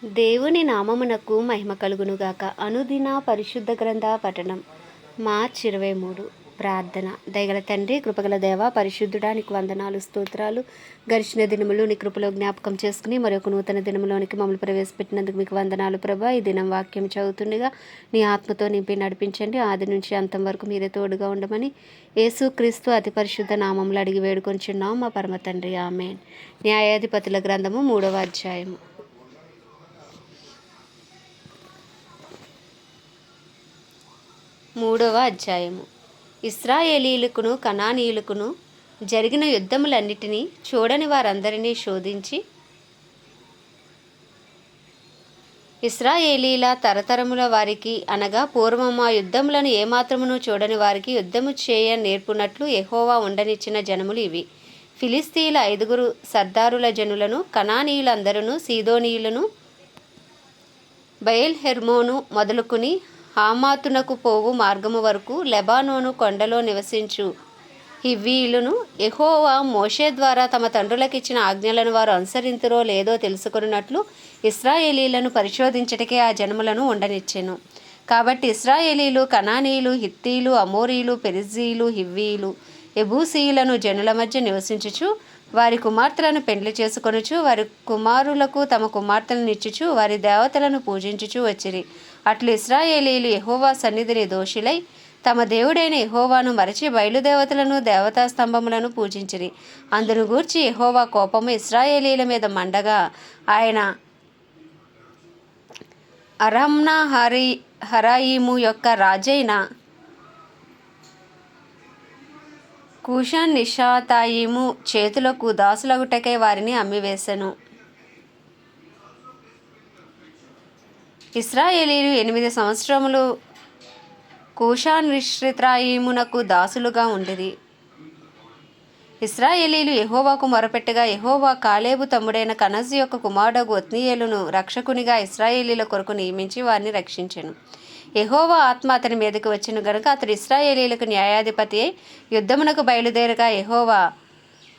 దేవుని నామమునకు మహిమ కలుగునుగాక. అనుదిన పరిశుద్ధ గ్రంథ పఠనం మార్చ్ 23. ప్రార్థన. దయగల తండ్రి, కృపగల దేవ, పరిశుద్ధుడా, నీకు వందనాలు, స్తోత్రాలు. గడిచిన దినములు నీ కృపలో జ్ఞాపకం చేసుకుని మరొక నూతన దినములోనికి మమ్మల్ని ప్రవేశపెట్టినందుకు మీకు వందనాలు ప్రభా. ఈ దినం వాక్యం చదువుతుండగా నీ ఆత్మతో నింపి నడిపించండి. ఆది నుంచి అంతం వరకు మీరే తోడుగా ఉండమని యేసుక్రీస్తు అతి పరిశుద్ధ నామములు అడిగి వేడుకొంచున్నాం మా పరమ తండ్రి, ఆమేన్. న్యాయాధిపతుల గ్రంథము 3వ అధ్యాయము. 3వ అధ్యాయము. ఇశ్రాయేలీయులకును కనానీయులకును జరిగిన యుద్ధములన్నిటినీ చూడని వారందరినీ శోధించి ఇశ్రాయేలీల తరతరముల వారికి అనగా పూర్వము ఆ యుద్ధములను ఏమాత్రమును చూడని వారికి యుద్ధము చేయ నేర్పునట్లు యెహోవా ఉండనిచ్చిన జనములు ఇవి. ఫిలిస్తీయుల 5 సర్దారుల జనులను, కనానీయులందరూ, సీదోనీయులను, బయల్ హెర్మోను మొదలుకుని హామాతునకు పోవు మార్గము వరకు లెబానోను కొండలో నివసించు హివ్వీయులను యెహోవా మోషే ద్వారా తమ తండ్రులకిచ్చిన ఆజ్ఞలను వారు అనుసరింతురో లేదో తెలుసుకున్నట్లు ఇశ్రాయేలీలను పరిశోధించటకే ఆ జనములను ఉండనిచ్చెను. కాబట్టి ఇశ్రాయేలీలు కనానీయులు, హిత్తీయులు, అమోరీయులు, పెరిజ్జీయులు, హివ్వీయులు, యెబూసీయులను జనుల మధ్య నివసించుచు వారి కుమార్తెలను పెండ్లి చేసుకొనుచు వారి కుమారులకు తమ కుమార్తెలను ఇచ్చుచు వారి దేవతలను పూజించుచు వచ్చిరి. అట్లు ఇశ్రాయేలీయులు యెహోవా సన్నిధిని దోషులై తమ దేవుడైన యెహోవాను మరచి బయలుదేవతలను, దేవతా స్తంభములను పూజించిరి. అందును గూర్చి యెహోవా కోపము ఇశ్రాయేలీయుల మీద మండగా ఆయన అరమ్నా హరాయిము యొక్క రాజైన కూషాన్ నిషాతాయిము చేతులకు దాసులగుటకై వారిని అమ్మివేశెను. ఇశ్రాయేలీయులు 8 సంవత్సరములు కూషాన్ నిష్రితాయిమునకు దాసులుగా ఉండిరి. ఇశ్రాయేలీయులు యెహోవాకు మొరపెట్టగా యెహోవా కాలేబు తమ్ముడైన కనజు యొక్క కుమారుడగు ఒత్నీయేలును రక్షకునిగా ఇశ్రాయేలీయుల కొరకు నియమించి వారిని రక్షించెను. యెహోవా ఆత్మ అతని మీదకి వచ్చెను గనుక అతడు ఇశ్రాయేలీయులకు న్యాయాధిపతి అయి యుద్ధమునకు బయలుదేరగా యెహోవా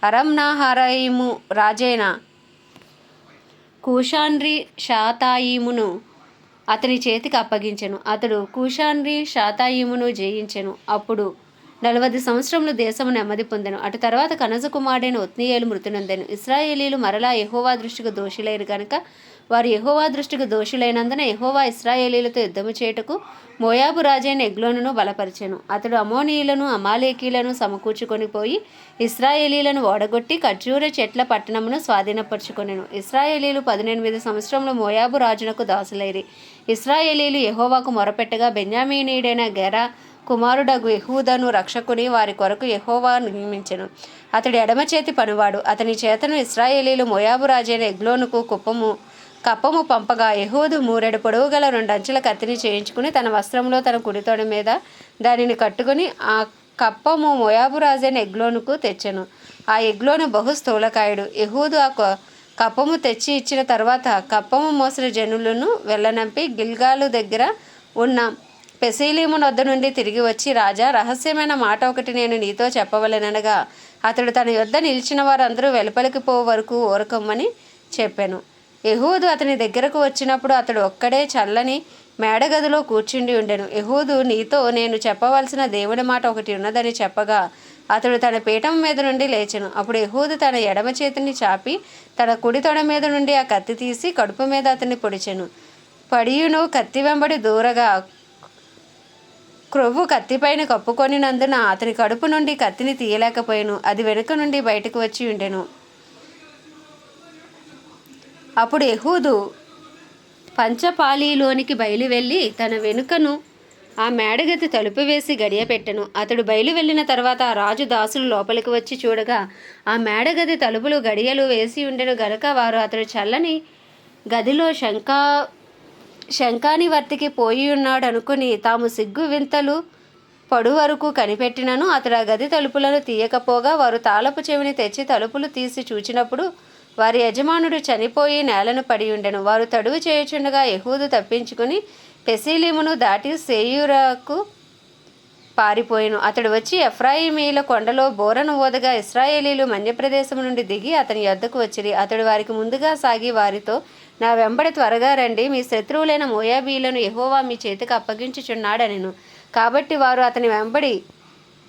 అరమ్నాహరాయిము రాజైన కూషాన్రి షాతాయిమును అతని చేతికి అప్పగించెను. అతడు కూషాన్రి షాతాయిమును జయించెను. అప్పుడు 40 సంవత్సరములు దేశము నెమ్మది పొందెను. అటు తర్వాత కనజు కుమారుడైన ఒత్నీయేలు మృతి నొందెను. ఇశ్రాయేలీయులు మరలా యెహోవా దృష్టికి దోషులైరు గనుక వారు యెహోవా దృష్టికి దోషులైనందున యెహోవా ఇశ్రాయేలీయులతో యుద్ధము చేయుటకు మోయాబు రాజైన ఎగ్లోనును బలపరిచెను. అతడు అమోనీయులను, అమాలేకీలను సమకూర్చుకొని పోయి ఇశ్రాయేలీయులను ఓడగొట్టి ఖర్జూర చెట్ల పట్టణమును స్వాధీనపరుచుకొనెను. ఇశ్రాయేలీయులు 18 సంవత్సరములు మోయాబు రాజునకు దాసులైరి. ఇశ్రాయేలీయులు యెహోవాకు మొరపెట్టగా బెన్యామీనీయుడైన గెరా కుమారుడగు యెహూదను రక్షకుని వారి కొరకు యెహోవా నియమించెను. అతడు ఎడమ చేతి పనివాడు. అతని చేతను ఇశ్రాయేలీయులు మోయాబు రాజైన ఎగ్లోనుకు కప్పము పంపగా యెహూదు 3 పొడవు గల 2 అంచెల కత్తిని చేయించుకుని తన వస్త్రంలో తన కుడితోడ మీద దానిని కట్టుకుని ఆ కప్పము మోయాబు రాజైన ఎగ్లోనుకు తెచ్చెను. ఆ ఎగ్లోను బహు స్థూలకాయుడు. యెహూదు ఆ కప్పము తెచ్చి ఇచ్చిన తర్వాత కప్పము మోసిన జనులను వెళ్ళనంపి గిల్గాలు దగ్గర ఉన్న పెసీలీము నొద్ద నుండి తిరిగి వచ్చి, రాజా, రహస్యమైన మాట ఒకటి నేను నీతో చెప్పవలెననగా అతడు తన యొద్ద నిలిచిన వారందరూ వెలుపలికి పో వరకు ఊరకమ్మని చెప్పెను. యెహూదు అతని దగ్గరకు వచ్చినప్పుడు అతడు ఒక్కడే చల్లని మేడగదిలో కూర్చుండి ఉండెను. యెహూదు, నీతో నేను చెప్పవలసిన దేవుని మాట ఒకటి ఉన్నదని చెప్పగా అతడు తన పీఠం మీద నుండి లేచెను. అప్పుడు యెహూదు తన ఎడమ చేతిని చాపి తన కుడి తొడ మీద నుండి ఆ కత్తి తీసి కడుపు మీద అతన్ని పొడిచెను. పడియును కత్తి వెంబడి దూరగా క్రొవ్వు కత్తిపైన కప్పుకొనినందున అతని కడుపు నుండి కత్తిని తీయలేకపోయాను. అది వెనుక నుండి బయటకు వచ్చి ఉండెను. అప్పుడు యెహూదు పంచపాలీలోనికి బయలు వెళ్ళి తన వెనుకను ఆ మేడగది తలుపు వేసి గడియ పెట్టెను. అతడు బయలు వెళ్ళిన తర్వాత ఆ రాజు దాసులు లోపలికి వచ్చి చూడగా ఆ మేడగది తలుపులు గడియలు వేసి ఉండెను గనుక వారు అతడు చల్లని గదిలో శంఖాని వర్తికి పోయి ఉన్నాడు అనుకుని తాము సిగ్గు వింతలు పడు వరకు కనిపెట్టినను అతడు ఆ గది తలుపులను తీయకపోగా వారు తాళపు చెవిని తెచ్చి తలుపులు తీసి చూచినప్పుడు వారి యజమానుడు చనిపోయి నేలను పడి ఉండెను. వారు తడువు చేయుచుండగా యెహూదు తప్పించుకుని పెసీలీమును దాటి సేయూరకు పారిపోయెను. అతడు వచ్చి ఎఫ్రాయిమీల కొండలో బోరను ఊదగా ఇశ్రాయేలీలు మన్యప్రదేశం నుండి దిగి అతని యొద్దకు వచ్చిరి. అతడు వారికి ముందుగా సాగి వారితో, నా వెంబడి త్వరగా రండి, మీ శత్రువులైన మోయాబీలను యెహోవా మీ చేతికి అప్పగించుచున్నాడనెను. కాబట్టి వారు అతని వెంబడి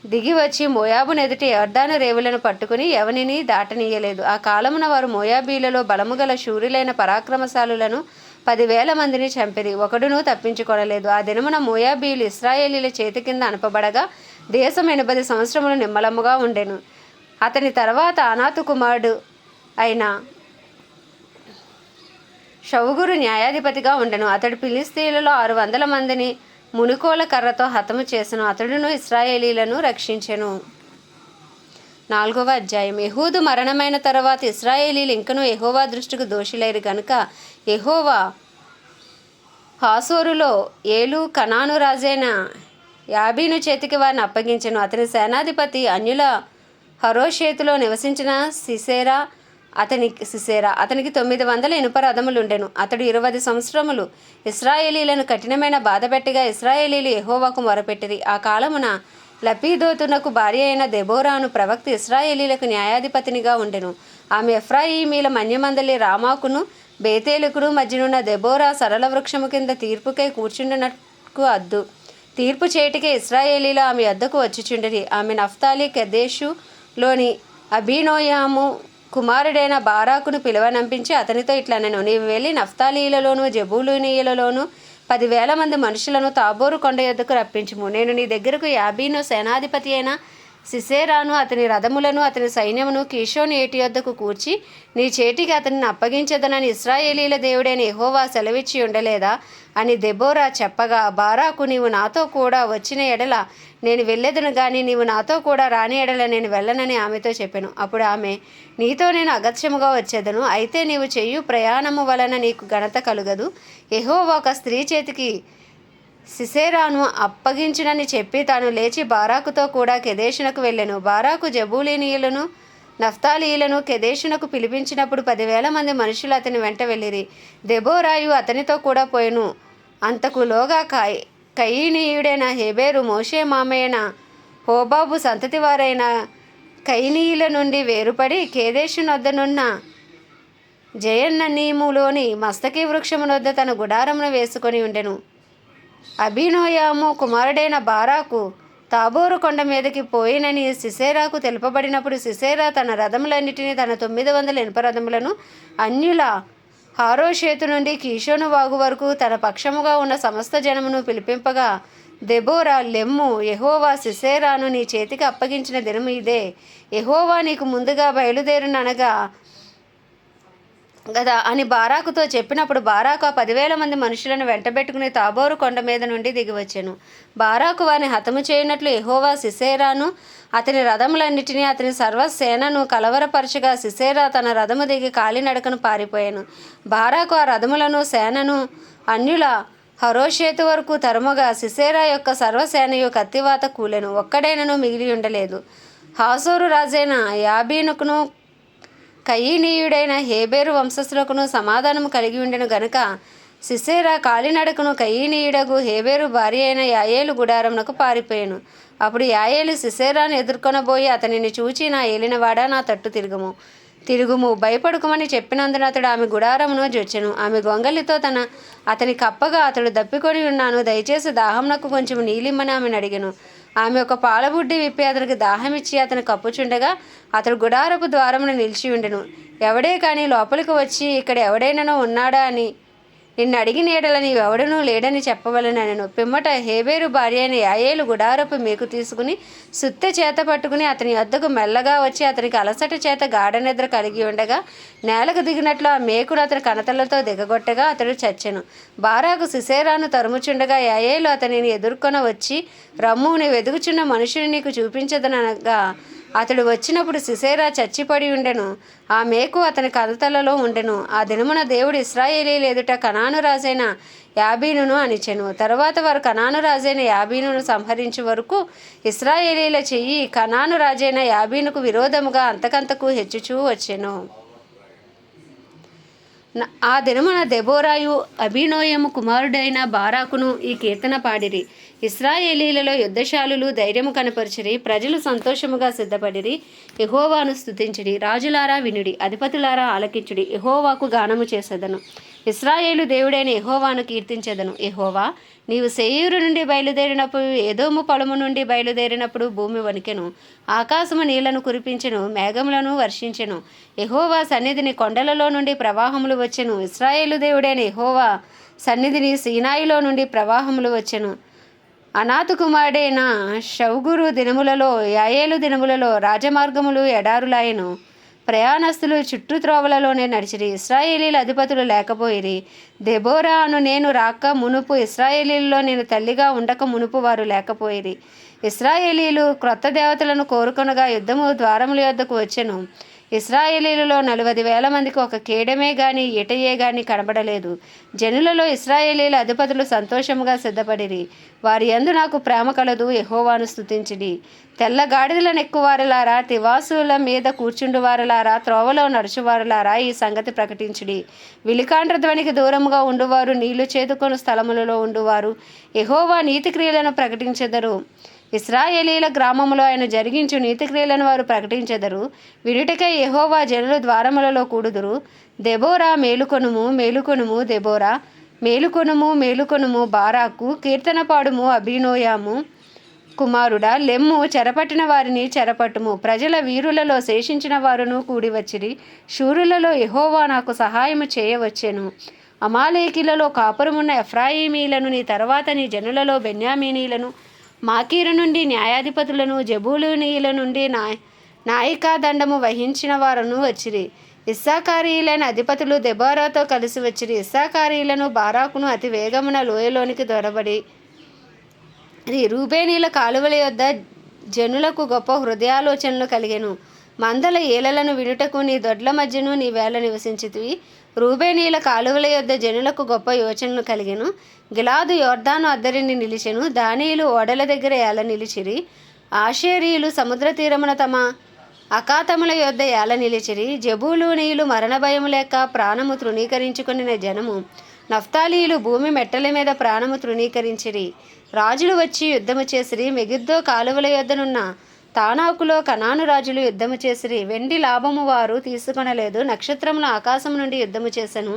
దిగి వచ్చి మోయాబు ఎదుట యొర్దాను రేవులను పట్టుకుని ఎవనిని దాటనీయలేదు. ఆ కాలమున వారు మోయాబీలలో బలముగల శూరులైన పరాక్రమశాలులను 10,000 మందిని చంపిరి, ఒకడునూ తప్పించుకొనలేదు. ఆ దినమున మోయాబీయులు ఇశ్రాయేలీల చేతి కింద అనపబడగా దేశం 80 సంవత్సరములు నిమ్మలముగా ఉండెను. అతని తర్వాత అనాతు కుమారుడు అయిన షౌగురు న్యాయాధిపతిగా ఉండెను. అతడు ఫిలిస్తీయులలో 600 మందిని మునుకోల కర్రతో హతము చేసెను. అతడును ఇశ్రాయేలీలను రక్షించెను. 4వ అధ్యాయం. యెహూదు మరణమైన తర్వాత ఇశ్రాయేలీలు ఇంకనూ యెహోవా దృష్టికి దోషులైరు గనుక యెహోవా హాసోరులో ఏలు కనాను రాజైన యాబీను చేతికి వారిని అప్పగించెను. అతని సేనాధిపతి అన్యుల హరోషేతులో నివసించిన సిసేరా అతనికి 900 ఇనుప రథములుండెను. అతడు 20 సంవత్సరములు ఇశ్రాయేలీలను కఠినమైన బాధపెట్టగా ఇశ్రాయేలీలు యెహోవాకు మొరపెట్టిరి. ఆ కాలమున లపీదోతునకు భార్య అయిన దెబోరాను ప్రవక్త ఇశ్రాయేలీలకు న్యాయాధిపతినిగా ఉండెను. ఆమె ఎఫ్రాయిమీల మన్యమందలి రామాకును బేతేలుకును మధ్యనున్న దెబోరా సరళ వృక్షము కింద తీర్పుకై కూర్చుండునకు అద్దు. తీర్పు చేటికే ఇశ్రాయేలీలు ఆమె యొద్దకు వచ్చుచుండిరి. ఆమె నఫ్తాలి కెదెషులోని అబీనోయాము కుమారుడైన బారాకును పిలువనంపించి అతనితో ఇట్లనెను, నీవు వెళ్ళి నఫ్తాలీలలోను జెబూలూనీయులలోను 10,000 మంది మనుషులను తాబోరు కొండ యొద్దకు రప్పించుము. నేను నీ దగ్గరకు యాబీను సేనాధిపతి అయిన సిసేరాను అతని రథములను అతని సైన్యమును కీషోను ఏటి యొద్దకు కూర్చి నీ చేతికి అతనిని అప్పగించదనని ఇశ్రాయేలీల దేవుడైన యెహోవా సెలవిచ్చి ఉండలేదా అని దెబోరా చెప్పగా, బారాకు, నీవు నాతో కూడా వచ్చిన ఎడల నేను వెళ్ళెదను గాని నీవు నాతో కూడా రాని ఎడల నేను వెళ్ళనని ఆమెతో చెప్పెను. అప్పుడు ఆమె, నీతో నేను అగత్యముగా వచ్చేదను, అయితే నీవు చెయ్యు ప్రయాణము వలన నీకు ఘనత కలుగదు. యెహోవా ఒక స్త్రీ చేతికి సిసేరాను అప్పగించునని చెప్పి తాను లేచి బారాకుతో కూడా కెదేషునకు వెళ్ళెను. బారాకు జబూలీనీయులను నఫ్తాలీయులను కెదేషునకు పిలిపించినప్పుడు 10,000 మంది మనుషులు అతని వెంట వెళ్ళిరి. దెబోరాయు అతనితో కూడా పోయెను. అంతకులోగా కయీనీయుడైన హెబెరు మోషే మామయ్యన హోబాబు సంతతి వారైన కయీనీయుల నుండి వేరుపడి కేదేషు నొద్దనున్న జయన్ననీములోని మస్తకి వృక్షమునొద్ద తన గుడారమును వేసుకొని ఉండెను. అబీనోయాము కుమారుడైన బారాకు తాబోరు కొండ మీదకి పోయినని సిసేరాకు తెలుపబడినప్పుడు సిసేరా తన రథములన్నిటినీ తన 900 ఇనుప రథములను అన్యుల హారోషేతు నుండి కీషోను వాగు వరకు తన పక్షముగా ఉన్న సమస్త జనమును పిలిపింపగా, దెబోరా, లెమ్ము, యెహోవా సిసేరాను నీ చేతికి అప్పగించిన దినము ఇదే. యెహోవా నీకు ముందుగా బయలుదేరుననగా గదా అని బారాకుతో చెప్పినప్పుడు బారాకు ఆ 10,000 మంది మనుషులను వెంటబెట్టుకుని తాబోరు కొండ మీద నుండి దిగివచ్చెను. బారాకు వారిని హతము చేయనట్లు యెహోవా సిసేరాను అతని రథములన్నిటినీ అతని సర్వసేనను కలవరపరచగా సిసేరా తన రథము దిగి కాలినడకను పారిపోయాను. బారాకు ఆ రథములను సేనను అన్యుల హరోషేతు వరకు తరుముగా సిసేరా యొక్క సర్వసేనయు కత్తివాత కూలెను, ఒక్కడైనను మిగిలి ఉండలేదు. హాసోరు రాజైన యాబీనుకును కయీనీయుడైన హేబెరు వంశస్థులకును సమాధానము కలిగి ఉండెను గనుక సిసేరా కాలినడకను కయీనీయుడగు హేబెరు భార్య అయిన యాయేలు గుడారమునకు పారిపోయాను. అప్పుడు యాయేలు సిసేరాను ఎదుర్కొనబోయి అతనిని చూచి, నా ఏలినవాడా, నా తట్టు తిరుగుము, భయపడుకుమని చెప్పినందున అతడు ఆమె గుడారమును జొచ్చెను. ఆమె గొంగలితో అతని కప్పగా, అతడు దప్పికొని ఉన్నాను, దయచేసి దాహంనకు కొంచెం నీలిమ్మని ఆమెను అడిగెను. ఆమె ఒక పాలబుడ్డి విప్పి అతనికి దాహమిచ్చి అతను కప్పుచుండగా అతడు గుడారపు ద్వారమును నిలిచి ఉండెను. ఎవడే కానీ లోపలికి వచ్చి ఇక్కడ ఎవడైనానో ఉన్నాడా అని నిన్ను అడిగిన ఎడల నీవెవడనూ లేడని చెప్పవలెనెను. పిమ్మట హేబెరు భార్య అయిన యాయేలు గుడారపు మేకు తీసుకుని సుత్తె చేత పట్టుకుని అతని వద్దకు మెల్లగా వచ్చి అతనికి అలసట చేత గాఢనిద్ర కలిగి ఉండగా నేలకు దిగినట్లు ఆ మేకును అతని కణతలతో దిగగొట్టగా అతడు చచ్చెను. బారాకు సిసేరాను తరుముచుండగా యాయేలు అతనిని ఎదుర్కొన వచ్చి, రమ్ము, నీవు వెదుగుచున్న మనుషుని నీకు చూపించదనగా అతడు వచ్చినప్పుడు సిసేరా చచ్చిపడి ఉండెను. ఆ మేకు అతని కణతలలో ఉండెను. ఆ దినమున దేవుడు ఇశ్రాయేలీయుల ఎదుట కనాను రాజైన యాబీనును అణిచెను. తరువాత వారు కనాను రాజైన యాబీనును సంహరించు వరకు ఇశ్రాయేలీయుల చెయ్యి కనాను రాజైన యాబీనుకు విరోధముగా అంతకంతకు హెచ్చుచూ వచ్చెను. ఆ దినమున దెబోరాయు అభినోయము కుమారుడైన బారాకును ఈ కీర్తన పాడిరి. ఇశ్రాయేలీలలో యుద్ధశాలులు ధైర్యము కనపరిచిరి, ప్రజలు సంతోషముగా సిద్ధపడిరి. యెహోవాను స్తుతించిరి. రాజులారా వినుడి, అధిపతులారా ఆలకించుడి. యెహోవాకు గానము చేసేదను, ఇశ్రాయేలు దేవుడైన యెహోవాను కీర్తించెదను. యెహోవా, నీవు శేయీరు నుండి బయలుదేరినప్పుడు, ఏదోము పొలము నుండి బయలుదేరినప్పుడు భూమి వణికెను, ఆకాశము నీళ్లను కురిపించెను, మేఘములను వర్షించెను. యెహోవా సన్నిధిని కొండలలో నుండి ప్రవాహములు వచ్చెను. ఇశ్రాయేలు దేవుడైన యెహోవా సన్నిధిని సీనాయిలో నుండి ప్రవాహములు వచ్చెను. అనాతు కుమారుడైన షౌగురు దినములలో, యాయేలు దినములలో రాజమార్గములు ఎడారులాయెను. ప్రయాణస్తులు చుట్టూ త్రోవలలోనే నడిచిరి. ఇశ్రాయేలీల అధిపతులు లేకపోయిరి. దెబోరా అను నేను రాక మునుపు, ఇశ్రాయేలీలలో నేను తల్లిగా ఉండక మునుపు వారు లేకపోయిరి. ఇశ్రాయేలీలు క్రొత్త దేవతలను కోరుకొనగా యుద్ధము ద్వారముల యొద్దకు వచ్చెను. ఇశ్రాయేలీలలో 40,000 మందికి ఒక కేడమే గాని ఈటయే గాని కనబడలేదు. జనులలో ఇశ్రాయేలీల అధిపతులు సంతోషముగా సిద్ధపడిరి. వారి యందు నాకు ప్రేమ కలదు. యెహోవాను స్తుతించిడి. తెల్ల గాడిదలను ఎక్కువారులారా, తివాసుల మీద కూర్చుండువారులారా, త్రోవలో నడుచువారులారా, ఈ సంగతి ప్రకటించుడి. విలికాండ్ర ధ్వనికి దూరముగా ఉండువారు, నీళ్లు చేదుకొని స్థలములలో ఉండువారు యెహోవా నీతి క్రియలను ప్రకటించెదరు. ఇశ్రాయేలీల గ్రామములో ఆయన జరిగించు నీతిక్రియలను వారు ప్రకటించెదరు. వినుటకై యెహోవా జనులు ద్వారములలో కూడుదురు. దెబోరా మేలుకొనుము, మేలుకొనుము, దెబోరా మేలుకొనుము, మేలుకొనుము, బారాకు కీర్తన పాడుము, అభినోయాము కుమారుడా లెమ్ము, చెరపట్టిన వారిని చెరపట్టుము. ప్రజల వీరులలో శేషించిన వారును కూడి వచ్చిరి. శూరులలో యెహోవా నాకు సహాయము చేయవచ్చెను. అమాలేకీలలో కాపురమున్న ఎఫ్రాయిమీలను, నీ తర్వాత నీ జనులలో బెన్యామీనీలను, మాకీరు నుండి న్యాయాధిపతులను, జబూలూనీయుల నుండి నాయికా దండము వహించిన వారును వచ్చిరి. ఇస్సాకారీయులైన అధిపతులు దెబోరాతో కలిసి వచ్చిరి. ఇస్సాకారీయులను బారాకును అతి వేగమున లోయలోనికి దొరబడి రూబేనీల కాలువల యొద్ద జనులకు గొప్ప హృదయాలోచనలు కలిగెను. మందల ఏలలను వినుటకు నీ దొడ్ల మధ్యను నీ వేళ నివసించితివి. రూబేనీల కాలువల యొద్ద జనులకు గొప్ప యోచనలు కలిగెను. గిలాదు యోర్దాను అద్దరిని నిలిచెను. దానీయులు ఓడల దగ్గర ఏల నిలిచిరి. ఆషేరీయులు సముద్ర తీరమున తమ అకాతముల యొద్ద ఏల నిలిచిరి. జబూలూనీయులు మరణ భయము లేక ప్రాణము తృణీకరించుకొనిన జనము. నఫ్తాలీయులు భూమి మెట్టల మీద ప్రాణము తృణీకరించిరి. రాజులు వచ్చి యుద్ధము చేసిరి. మెగిద్దో కాలువల యొద్దనున్న తానాకులో కనాను రాజులు యుద్ధము చేసిరి. వెండి లాభము వారు తీసుకొనలేదు. నక్షత్రములు ఆకాశం నుండి యుద్ధము చేసెను.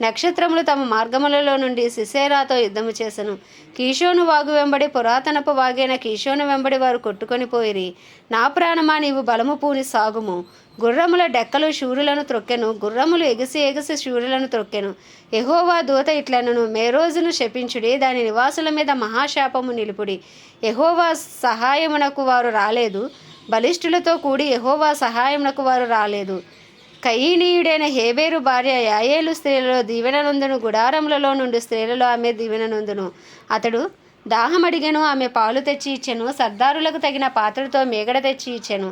నక్షత్రములు తమ మార్గములలో నుండి సిసేరాతో యుద్ధము చేసెను. కీషోను వాగు వెంబడి, పురాతనపు వాగైన కీషోను వెంబడి వారు కొట్టుకొని పోయిరి. నా ప్రాణమా, నీవు బలము పూని సాగుము. గుర్రముల డెక్కలు శూరులను త్రొక్కెను. గుర్రములు ఎగిసి ఎగిసి శూరులను త్రొక్కెను. యెహోవా దూత ఇట్లనను, మేరోజును శపించుడి, దాని నివాసుల మీద మహాశాపము నిలుపుడి. యెహోవా సహాయమునకు వారు రాలేదు. బలిష్ఠులతో కూడి యెహోవా సహాయమునకు వారు రాలేదు. కయీనీయుడైన హేబేరు భార్య యాయేలు స్త్రీలలో దీవెననందును, గుడారములలో నుండి స్త్రీలలో ఆమె దీవెననందును. అతడు దాహమడిగెను, ఆమె పాలు తెచ్చి ఇచ్చెను. సర్దారులకు తగిన పాత్రతో మేగడ తెచ్చి ఇచ్చెను.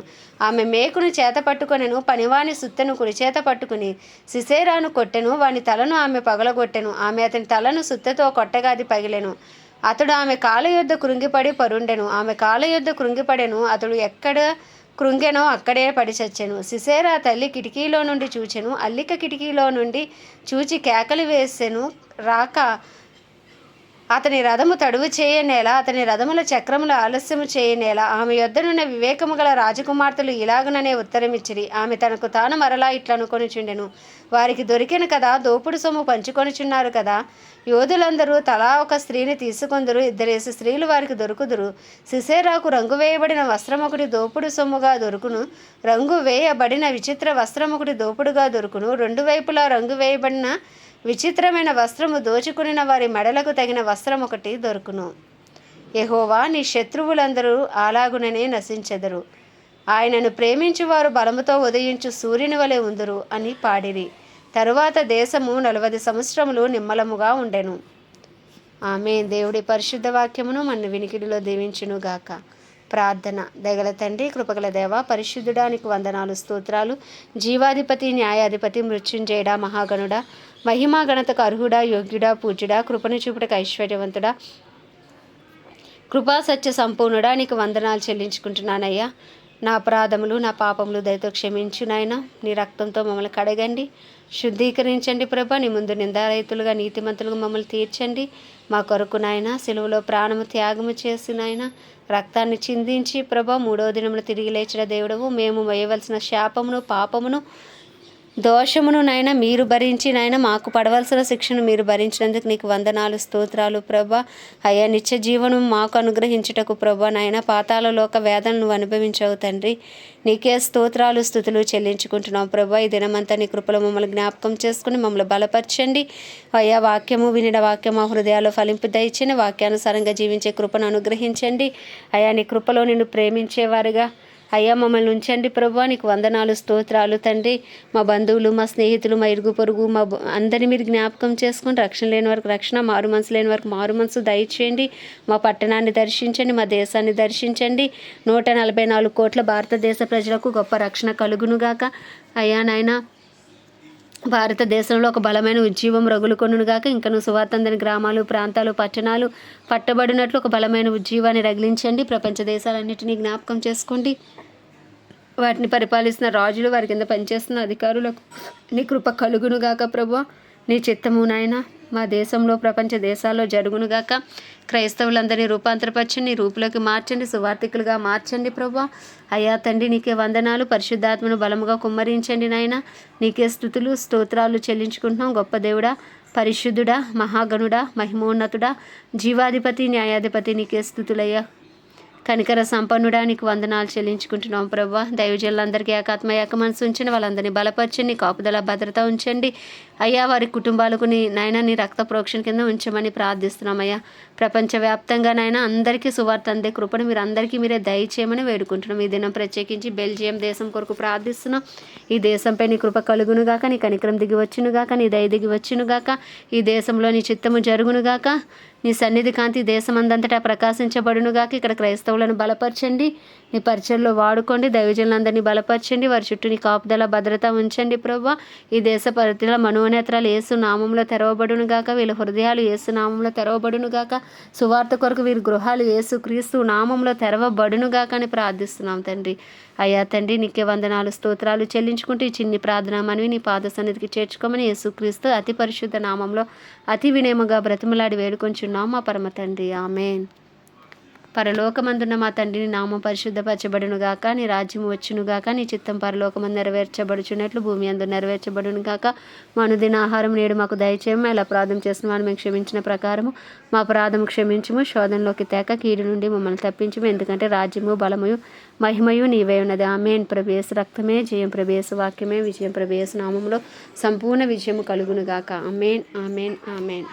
ఆమె మేకును చేత పట్టుకొనెను. పనివాని సుత్తెను కుడిచేత పట్టుకుని సిసేరాను కొట్టెను. వాని తలను ఆమె పగలగొట్టెను. ఆమె అతని తలను సుత్తెతో కొట్టగా అది పగిలెను. అతడు ఆమె కాళ్ళ యొద్ద కృంగిపడి పరుండెను. ఆమె కాళ్ళ యొద్ద కృంగిపడెను. అతడు ఎక్కడ కృంగెనో అక్కడే పడి చచ్చెను. సిసేరా తల్లి కిటికీలో నుండి చూచెను. అల్లిక కిటికీలో నుండి చూచి కేకలు వేసెను. రాక అతని రథము తడువు చేయనేలా, అతని రథముల చక్రముల ఆలస్యము చేయనేలా. ఆమె యొద్దనున్న వివేకము గల రాజకుమార్తెలు ఇలాగననే ఉత్తరమిచ్చిరి. ఆమె తనకు తాను మరలా ఇట్లనుకొనిచుండెను, వారికి దొరికిన కదా, దోపుడు సొమ్ము పంచుకొనిచున్నారు కదా. యోధులందరూ తలా ఒక స్త్రీని తీసుకొందరు. 2 స్త్రీలు వారికి దొరుకుదురు. సిసేరాకు రంగు వేయబడిన వస్త్రమొకటి దోపుడు సొమ్ముగా దొరుకును. రంగు వేయబడిన విచిత్ర వస్త్రమొకటి దోపుడుగా దొరుకును. 2 వైపులా రంగు వేయబడిన విచిత్రమైన వస్త్రము దోచుకునిన వారి మెడలకు తగిన వస్త్రం ఒకటి దొరుకును. యెహోవా, నీ శత్రువులందరూ అలాగుననే నశించెదరు. ఆయనను ప్రేమించువారు బలముతో ఉదయించు సూర్యుని వలె ఉందురు అని పాడిరి. తరువాత దేశము 40 సంవత్సరములు నిమ్మలముగా ఉండెను. ఆమేన్. దేవుడి పరిశుద్ధ వాక్యమును మన వినికిడిలో దీవించునుగాక. ప్రార్థన. దయగల తండ్రి, కృపగల దేవ, పరిశుద్ధుడానికి వందనాలు, స్తోత్రాలు. జీవాధిపతి, న్యాయాధిపతి, మృత్యుంజయుడా, మహాగణుడా, మహిమా గణతకు అర్హుడా, యోగ్యుడా, పూజ్యుడా, కృపను చూపుటకు ఐశ్వర్యవంతుడా, కృపా సత్య సంపూర్ణుడా, నీకు వందనాలు చెల్లించుకుంటున్నానయ్యా. నా అపరాధములు, నా పాపములు దయతో క్షమించు నాయన. నీ రక్తంతో మమ్మల్ని కడగండి. శుద్ధీకరించండి ప్రభా. నీ ముందు నిందారహితులుగా నీతిమంతులుగా మమ్మల్ని తీర్చండి. మా కొరకు నాయన సిలువలో ప్రాణము త్యాగము చేసి నాయన రక్తాన్ని చిందించి ప్రభా 3వ దినమున తిరిగి లేచిన దేవుడవు. మేము వేయవలసిన శాపమును పాపమును దోషమును నాయన మీరు భరించి నాయన మాకు పడవలసిన శిక్షను మీరు భరించినందుకు నీకు వందనాలు స్తోత్రాలు ప్రభా. అయ్యా నిత్య జీవనం మాకు అనుగ్రహించుటకు ప్రభా నాయన పాతాళలోక వేదనను నువ్వు అనుభవించవు తండ్రి. నీకే స్తోత్రాలు స్తుతులు చెల్లించుకుంటున్నాం ప్రభా. ఈ దినమంతా నీ కృపలో మమ్మల్ని జ్ఞాపకం చేసుకుని మమ్మల్ని బలపరచండి అయ్యా. వాక్యము వినిన వాక్యం మా హృదయాల్లో ఫలింపు దయచండి. వాక్యానుసారంగా జీవించే కృపను అనుగ్రహించండి అయ్యా. నీ కృపలో నిన్ను ప్రేమించేవారుగా అయ్యా మమ్మల్ని ఉంచండి ప్రభా. నీకు వందనాలు స్తోత్రాలు తండ్రి. మా బంధువులు మా స్నేహితులు మా ఇరుగు పొరుగు మా అందరినీ మీరు జ్ఞాపకం చేసుకొని రక్షణ లేని వరకు రక్షణ, మారు మనసు లేని వరకు మారు మనసు దయచేయండి. మా పట్టణాన్ని దర్శించండి, మా దేశాన్ని దర్శించండి. 144 కోట్ల భారతదేశ ప్రజలకు గొప్ప రక్షణ కలుగునుగాక అయ్యా నాయన. భారతదేశంలో ఒక బలమైన ఉజ్జీవం రగులుకొనుగాక. ఇంకను సువార్తందని గ్రామాలు ప్రాంతాలు పట్టణాలు పట్టబడినట్లు ఒక బలమైన ఉజ్జీవాన్ని రగిలించండి. ప్రపంచ దేశాలన్నింటినీ జ్ఞాపకం చేసుకోండి. వాటిని పరిపాలిస్తున్న రాజులు వారి కింద పనిచేస్తున్న అధికారులకు నీ కృప కలుగునుగాక ప్రభువా. నీ చిత్తము నాయన మా దేశంలో ప్రపంచ దేశాల్లో జరుగునుగాక. క్రైస్తవులందరినీ రూపాంతరపరచండి, నీ రూపులోకి మార్చండి, సువార్థికులుగా మార్చండి ప్రభువా. అయ్యా తండ్రి నీకే వందనాలు. పరిశుద్ధాత్మను బలముగా కుమ్మరించండి నాయన. నీకే స్తుతులు స్తోత్రాలు చెల్లించుకుంటున్నాం. గొప్ప దేవుడా, పరిశుద్ధుడా, మహాగణుడా, మహిమోన్నతుడా, జీవాధిపతి న్యాయాధిపతి నీకే స్తుతులయ్యా. కనికర సంపన్నుడా నీకు వందనాలు చెల్లించుకుంటున్నాం ప్రభా. దైవజనులందరికీ ఏకాత్మ ఏక మనసు ఉంచండి. వాళ్ళందరినీ బలపరచండి, కాపుదల భద్రత ఉంచండి అయ్యా. వారి కుటుంబాలకు నీ రక్త ప్రోక్షణ కింద ఉంచమని ప్రార్థిస్తున్నామయ్యా. ప్రపంచవ్యాప్తంగా అందరికీ సువార్త అందే కృపను మీరు అందరికీ మీరే దయచేయమని వేడుకుంటున్నాం. ఈ దినం ప్రత్యేకించి బెల్జియం దేశం కొరకు ప్రార్థిస్తున్నాం. ఈ దేశంపై నీ కృప కలుగునుగాక, నీ కనికరం దిగి వచ్చునుగాక, నీ దయ దిగి వచ్చునుగాక. ఈ దేశంలో నీ చిత్తము జరుగునుగాక. నీ సన్నిధి కాంతి దేశమందంతటా ప్రకాశించబడునుగాక. ఇక్కడ క్రైస్తవులను బలపరచండి, నీ పరిచయలో వాడుకోండి. దైవజనులందరినీ బలపరచండి, వారి చుట్టూ నీ కాపుదల భద్రత ఉంచండి ప్రభా. ఈ దేశ పరిధిలో మనోనేత్రాలు యేసు నామంలో తెరవబడునుగాక. వీళ్ళ హృదయాలు యేసు నామంలో తెరవబడునుగాక. సువార్త కొరకు వీరి గృహాలు యేసు క్రీస్తు నామంలో తెరవబడునుగాక అని ప్రార్థిస్తున్నాం తండ్రి. అయ్యా తండ్రి నీకే వందనాలు స్తోత్రాలు చెల్లించుకుంటూ ఈ చిన్ని ప్రార్థన మనవి నీ పాద సన్నిధికి చేర్చుకోమని యేసుక్రీస్తు అతి పరిశుద్ధ నామంలో అతి వినయముగా బ్రతిమలాడి వేడుకొంచున్నాం మా పరమ తండ్రి. ఆమేన్. పరలోకమందున్న మా తండ్రిని నామం పరిశుద్ధపరచబడునుగాక. నీ రాజ్యము వచ్చునుగాక. నీ చిత్తం పరలోకమందు నెరవేర్చబడుచున్నట్లు భూమి అందు నెరవేర్చబడునుగాక. మా అనుదిన ఆహారం నేడు మాకు దయచేయము. ఇలా అపరాధం చేసిన వారిని మేము క్షమించిన ప్రకారము మా అపరాధము క్షమించుము. శోధనలోకి తేక కీడు నుండి మమ్మల్ని తప్పించుము. ఎందుకంటే రాజ్యము బలమయు మహిమయు నీవే ఉన్నది. ఆమేన్. ప్రభు యేసు రక్తమే జయం, ప్రభు యేసు వాక్యమే విజయం, ప్రభు యేసు నామములో సంపూర్ణ విజయము కలుగునుగాక. ఆమేన్, ఆమేన్, ఆమేన్.